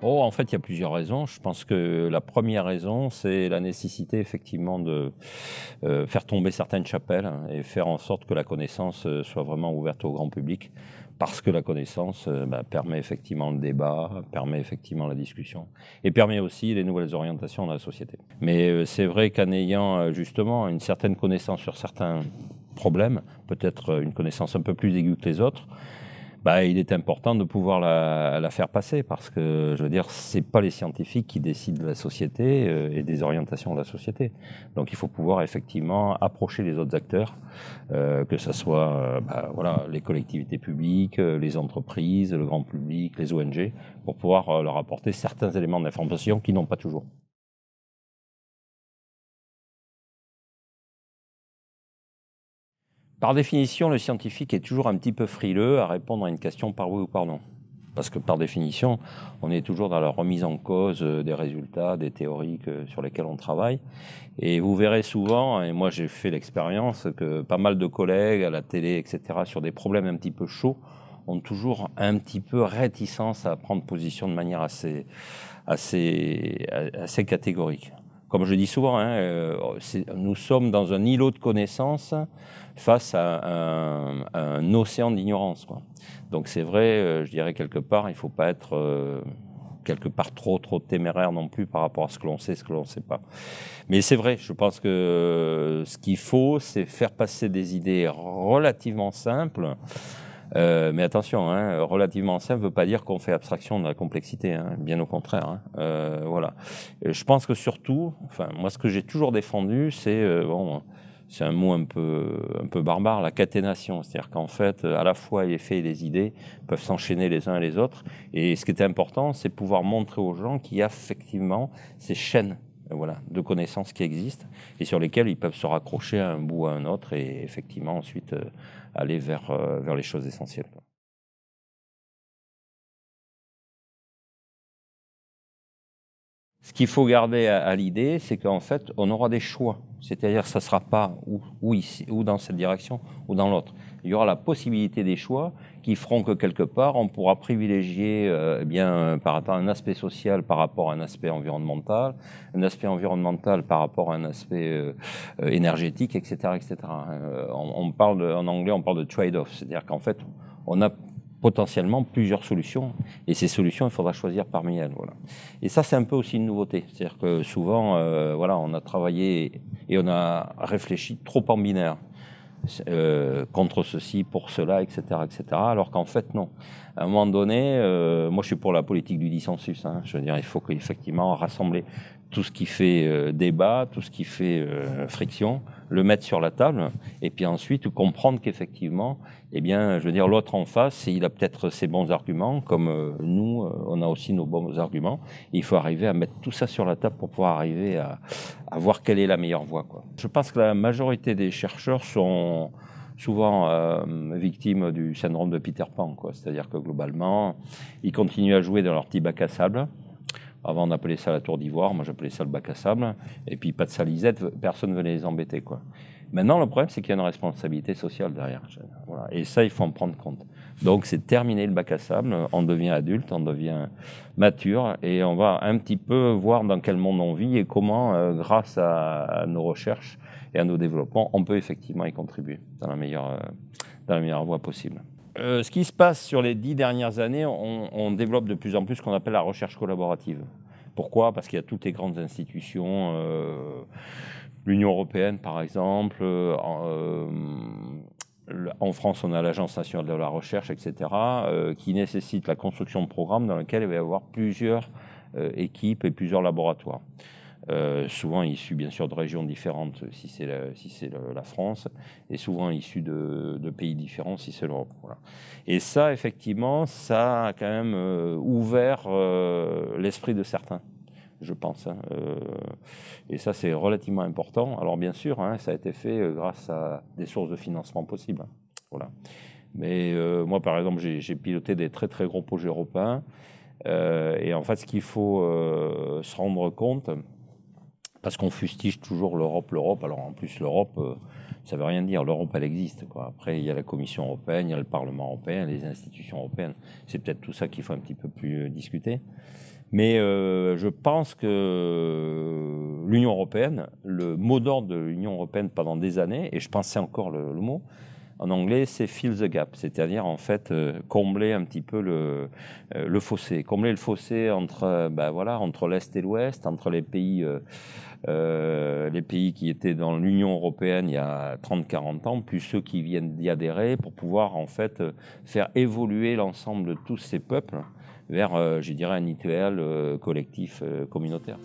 Oh, en fait, il y a plusieurs raisons. Je pense que la première raison, c'est la nécessité effectivement de faire tomber certaines chapelles, hein, et faire en sorte que la connaissance soit vraiment ouverte au grand public. Parce que la connaissance permet effectivement le débat, permet effectivement la discussion et permet aussi les nouvelles orientations dans la société. Mais c'est vrai qu'en ayant justement une certaine connaissance sur certains problèmes, peut-être une connaissance un peu plus aiguë que les autres, il est important de pouvoir la faire passer parce que, je veux dire, c'est pas les scientifiques qui décident de la société et des orientations de la société. Donc il faut pouvoir effectivement approcher les autres acteurs, que ce soit voilà, les collectivités publiques, les entreprises, le grand public, les ONG, pour pouvoir leur apporter certains éléments d'information qu'ils n'ont pas toujours. Par définition, le scientifique est toujours un petit peu frileux à répondre à une question par oui ou par non. Parce que par définition, on est toujours dans la remise en cause des résultats, des théories sur lesquelles on travaille. Et vous verrez souvent, et moi j'ai fait l'expérience, que pas mal de collègues à la télé, etc., sur des problèmes un petit peu chauds, ont toujours un petit peu réticence à prendre position de manière assez catégorique. Comme je dis souvent, hein, nous sommes dans un îlot de connaissances face à un océan d'ignorance, quoi. Donc c'est vrai, je dirais quelque part, il ne faut pas être quelque part trop téméraire non plus par rapport à ce que l'on sait, ce que l'on ne sait pas. Mais c'est vrai, je pense que ce qu'il faut, c'est faire passer des idées relativement simples. Mais attention, hein, relativement simple ne veut pas dire qu'on fait abstraction de la complexité, hein, bien au contraire. Hein, voilà. Je pense que surtout, enfin, moi, ce que j'ai toujours défendu, c'est c'est un mot un peu barbare, la caténation. C'est-à-dire qu'en fait, à la fois les faits et les idées peuvent s'enchaîner les uns et les autres. Et ce qui est important, c'est pouvoir montrer aux gens qu'il y a effectivement ces chaînes, voilà, de connaissances qui existent et sur lesquelles ils peuvent se raccrocher à un bout ou à un autre et effectivement ensuite aller vers les choses essentielles. Ce qu'il faut garder à l'idée, c'est qu'en fait, on aura des choix. C'est-à-dire que ça ne sera pas ou ici, ou dans cette direction, ou dans l'autre. Il y aura la possibilité des choix qui feront que quelque part, on pourra privilégier par rapport à un aspect social par rapport à un aspect environnemental, un aspect environnemental par rapport à un aspect énergétique, etc., etc. On parle en anglais, on parle de trade-off. C'est-à-dire qu'en fait, on a potentiellement plusieurs solutions et ces solutions, il faudra choisir parmi elles. Voilà. Et ça, c'est un peu aussi une nouveauté. C'est-à-dire que souvent, voilà, on a travaillé et on a réfléchi trop en binaire. Contre ceci, pour cela, etc., etc. Alors qu'en fait, non. À un moment donné, moi, je suis pour la politique du dissensus. Hein. Je veux dire, il faut qu'effectivement rassembler tout ce qui fait débat, tout ce qui fait friction, le mettre sur la table, et puis ensuite comprendre qu'effectivement, eh bien, je veux dire, l'autre en face, il a peut-être ses bons arguments, comme nous, on a aussi nos bons arguments. Et il faut arriver à mettre tout ça sur la table pour pouvoir arriver à voir quelle est la meilleure voie, quoi. Je pense que la majorité des chercheurs sont souvent victimes du syndrome de Peter Pan, quoi. C'est-à-dire que globalement, ils continuent à jouer dans leur petit bac à sable. Avant, on appelait ça la tour d'ivoire, moi j'appelais ça le bac à sable. Et puis pas de salisette, personne ne venait les embêter, quoi. Maintenant, le problème, c'est qu'il y a une responsabilité sociale derrière. Voilà. Et ça, il faut en prendre compte. Donc, c'est terminer le bac à sable, on devient adulte, on devient mature, et on va un petit peu voir dans quel monde on vit et comment, grâce à nos recherches et à nos développements, on peut effectivement y contribuer dans la meilleure voie possible. Ce qui se passe sur les 10 dernières années, on développe de plus en plus ce qu'on appelle la recherche collaborative. Pourquoi? Parce qu'il y a toutes les grandes institutions, l'Union européenne par exemple, en France on a l'Agence nationale de la recherche, etc., qui nécessite la construction de programmes dans lesquels il va y avoir plusieurs équipes et plusieurs laboratoires. Souvent issus bien sûr de régions différentes si c'est la France, et souvent issus de pays différents si c'est l'Europe. Voilà. Et ça, effectivement, ça a quand même ouvert l'esprit de certains, je pense. Hein. Et ça, c'est relativement important. Alors bien sûr, hein, ça a été fait grâce à des sources de financement possibles. Hein. Voilà. Mais moi, par exemple, j'ai piloté des très très gros projets européens. Et en fait, ce qu'il faut se rendre compte, Parce qu'on fustige toujours l'Europe, l'Europe. Alors en plus, l'Europe, ça ne veut rien dire. L'Europe, elle existe, quoi. Après, il y a la Commission européenne, il y a le Parlement européen, les institutions européennes. C'est peut-être tout ça qu'il faut un petit peu plus discuter. Mais je pense que l'Union européenne, le mot d'ordre de l'Union européenne pendant des années, et je pensais encore le mot, en anglais, c'est fill the gap, c'est-à-dire en fait combler un petit peu le fossé, combler le fossé entre, voilà, entre l'Est et l'Ouest, entre les pays qui étaient dans l'Union européenne il y a 30-40 ans, plus ceux qui viennent d'y adhérer, pour pouvoir en fait faire évoluer l'ensemble de tous ces peuples vers, je dirais, un idéal collectif communautaire.